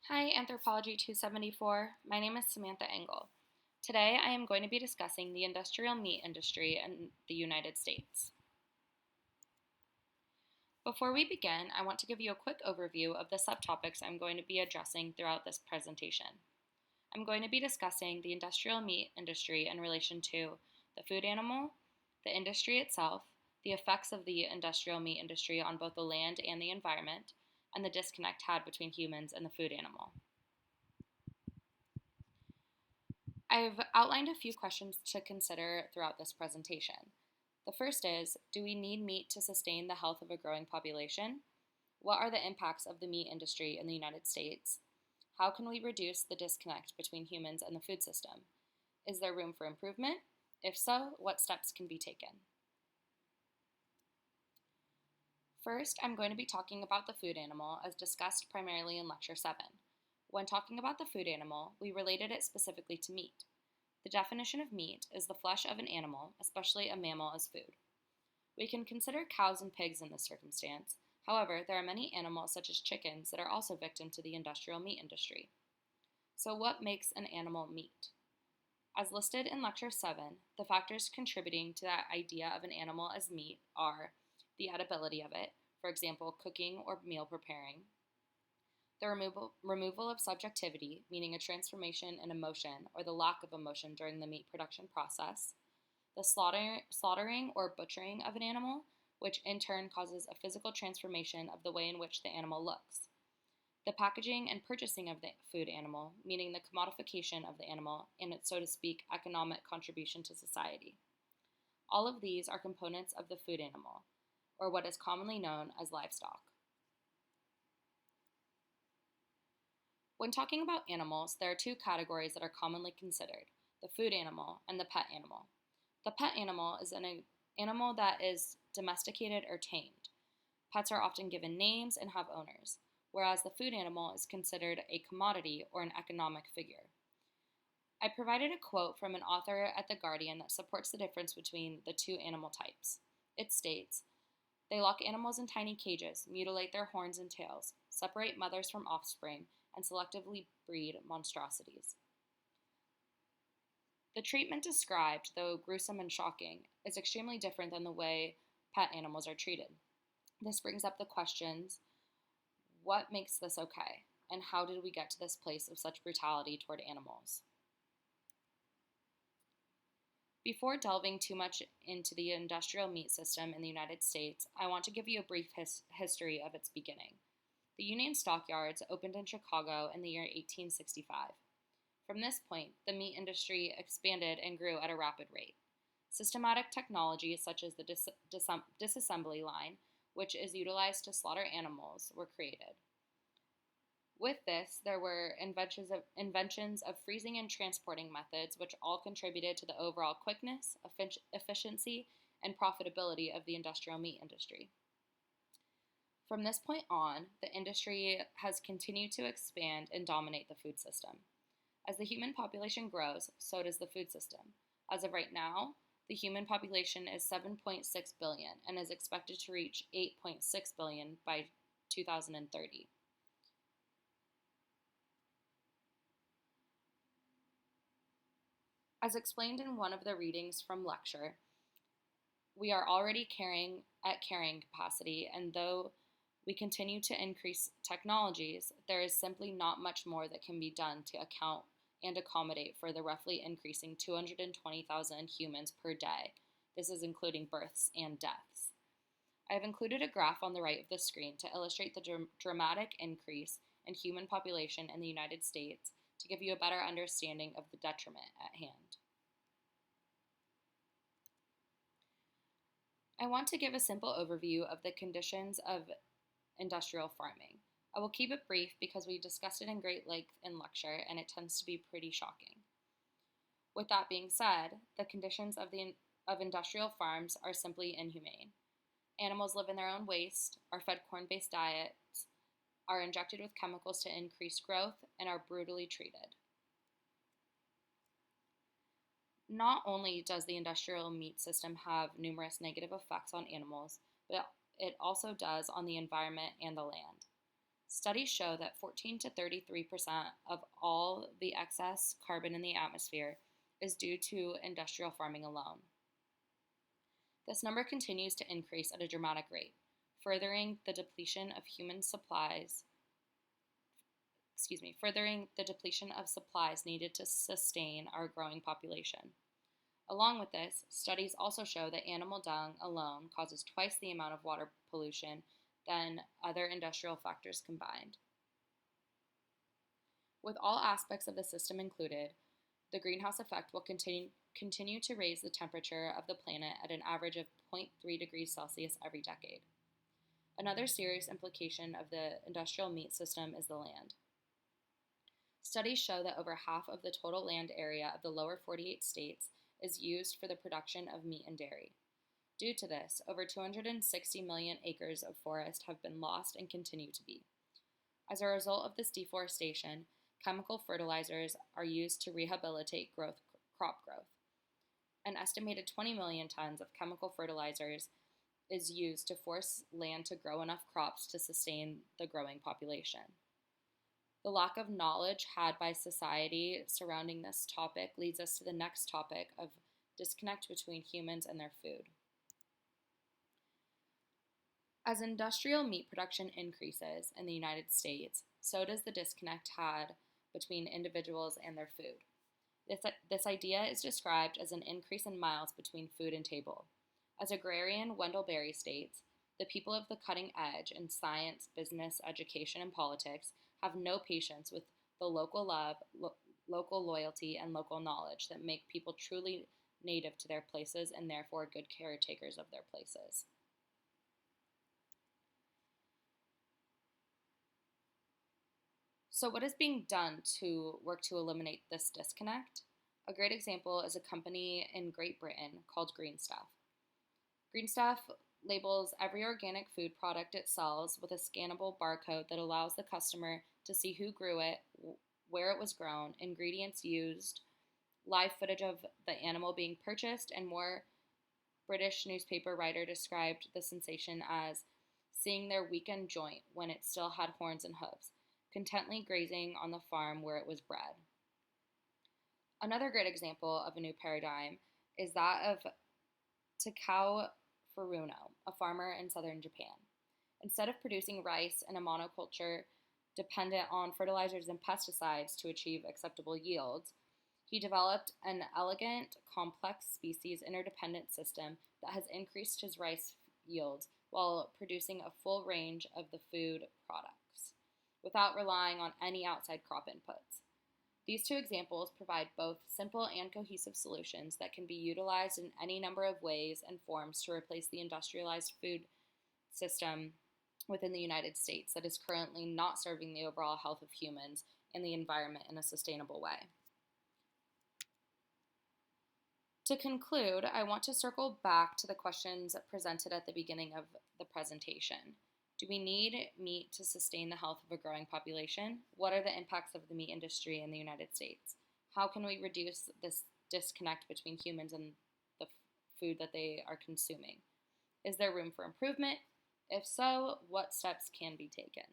Hi, Anthropology 274. My name is Samantha Engel. Today I am going to be discussing the industrial meat industry in the United States. Before we begin, I want to give you a quick overview of the subtopics I'm going to be addressing throughout this presentation. I'm going to be discussing the industrial meat industry in relation to the food animal, the industry itself, the effects of the industrial meat industry on both the land and the environment, and the disconnect had between humans and the food animal. I've outlined a few questions to consider throughout this presentation. The first is, do we need meat to sustain the health of a growing population? What are the impacts of the meat industry in the United States? How can we reduce the disconnect between humans and the food system? Is there room for improvement? If so, what steps can be taken? First, I'm going to be talking about the food animal as discussed primarily in Lecture 7. When talking about the food animal, we related it specifically to meat. The definition of meat is the flesh of an animal, especially a mammal, as food. We can consider cows and pigs in this circumstance. However, there are many animals, such as chickens, that are also victim to the industrial meat industry. So what makes an animal meat? As listed in Lecture 7, the factors contributing to that idea of an animal as meat are the edibility of it, for example, cooking or meal preparing, the removal of subjectivity, meaning a transformation in emotion or the lack of emotion during the meat production process, the slaughtering or butchering of an animal, which in turn causes a physical transformation of the way in which the animal looks, the packaging and purchasing of the food animal, meaning the commodification of the animal and its, so to speak, economic contribution to society. All of these are components of the food animal, or what is commonly known as livestock. When talking about animals, there are two categories that are commonly considered, the food animal and the pet animal. The pet animal is an animal that is domesticated or tamed. Pets are often given names and have owners, whereas the food animal is considered a commodity or an economic figure. I provided a quote from an author at The Guardian that supports the difference between the two animal types. It states, "They lock animals in tiny cages, mutilate their horns and tails, separate mothers from offspring, and selectively breed monstrosities." The treatment described, though gruesome and shocking, is extremely different than the way pet animals are treated. This brings up the questions, what makes this okay, and how did we get to this place of such brutality toward animals? Before delving too much into the industrial meat system in the United States, I want to give you a brief history of its beginning. The Union Stockyards opened in Chicago in the year 1865. From this point, the meat industry expanded and grew at a rapid rate. Systematic technologies such as the disassembly line, which is utilized to slaughter animals, were created. With this, there were inventions of freezing and transporting methods, which all contributed to the overall quickness, efficiency, and profitability of the industrial meat industry. From this point on, the industry has continued to expand and dominate the food system. As the human population grows, so does the food system. As of right now, the human population is 7.6 billion and is expected to reach 8.6 billion by 2030. As explained in one of the readings from lecture, we are already carrying capacity, and though we continue to increase technologies, there is simply not much more that can be done to account and accommodate for the roughly increasing 220,000 humans per day. This is including births and deaths. I have included a graph on the right of the screen to illustrate the dramatic increase in human population in the United States to give you a better understanding of the detriment at hand. I want to give a simple overview of the conditions of industrial farming. I will keep it brief because we discussed it in great length in lecture and it tends to be pretty shocking. With that being said, the conditions of industrial farms are simply inhumane. Animals live in their own waste, are fed corn-based diets, are injected with chemicals to increase growth, and are brutally treated. Not only does the industrial meat system have numerous negative effects on animals, but it also does on the environment and the land. Studies show that 14 to 33% of all the excess carbon in the atmosphere is due to industrial farming alone. This number continues to increase at a dramatic rate, furthering the depletion of supplies needed to sustain our growing population. Along with this, studies also show that animal dung alone causes twice the amount of water pollution than other industrial factors combined. With all aspects of the system included, the greenhouse effect will continue to raise the temperature of the planet at an average of 0.3 degrees Celsius every decade. Another serious implication of the industrial meat system is the land. Studies show that over half of the total land area of the lower 48 states is used for the production of meat and dairy. Due to this, over 260 million acres of forest have been lost and continue to be. As a result of this deforestation, chemical fertilizers are used to rehabilitate crop growth. An estimated 20 million tons of chemical fertilizers is used to force land to grow enough crops to sustain the growing population. The lack of knowledge had by society surrounding this topic leads us to the next topic of disconnect between humans and their food. As industrial meat production increases in the United States, so does the disconnect had between individuals and their food. This idea is described as an increase in miles between food and table. As agrarian Wendell Berry states, the people of the cutting edge in science, business, education, and politics have no patience with the local love, local loyalty, and local knowledge that make people truly native to their places and therefore good caretakers of their places. So what is being done to work to eliminate this disconnect? A great example is a company in Great Britain called Green Stuff. Green Stuff labels every organic food product it sells with a scannable barcode that allows the customer to see who grew it, where it was grown, ingredients used, live footage of the animal being purchased, and more. British newspaper writer described the sensation as seeing their weakened joint when it still had horns and hooves, contently grazing on the farm where it was bred. Another great example of a new paradigm is that of Takao Furuno, a farmer in southern Japan. Instead of producing rice in a monoculture dependent on fertilizers and pesticides to achieve acceptable yields, he developed an elegant, complex species interdependent system that has increased his rice yields while producing a full range of the food products, without relying on any outside crop inputs. These two examples provide both simple and cohesive solutions that can be utilized in any number of ways and forms to replace the industrialized food system within the United States that is currently not serving the overall health of humans and the environment in a sustainable way. To conclude, I want to circle back to the questions presented at the beginning of the presentation. Do we need meat to sustain the health of a growing population? What are the impacts of the meat industry in the United States? How can we reduce this disconnect between humans and the food that they are consuming? Is there room for improvement? If so, what steps can be taken?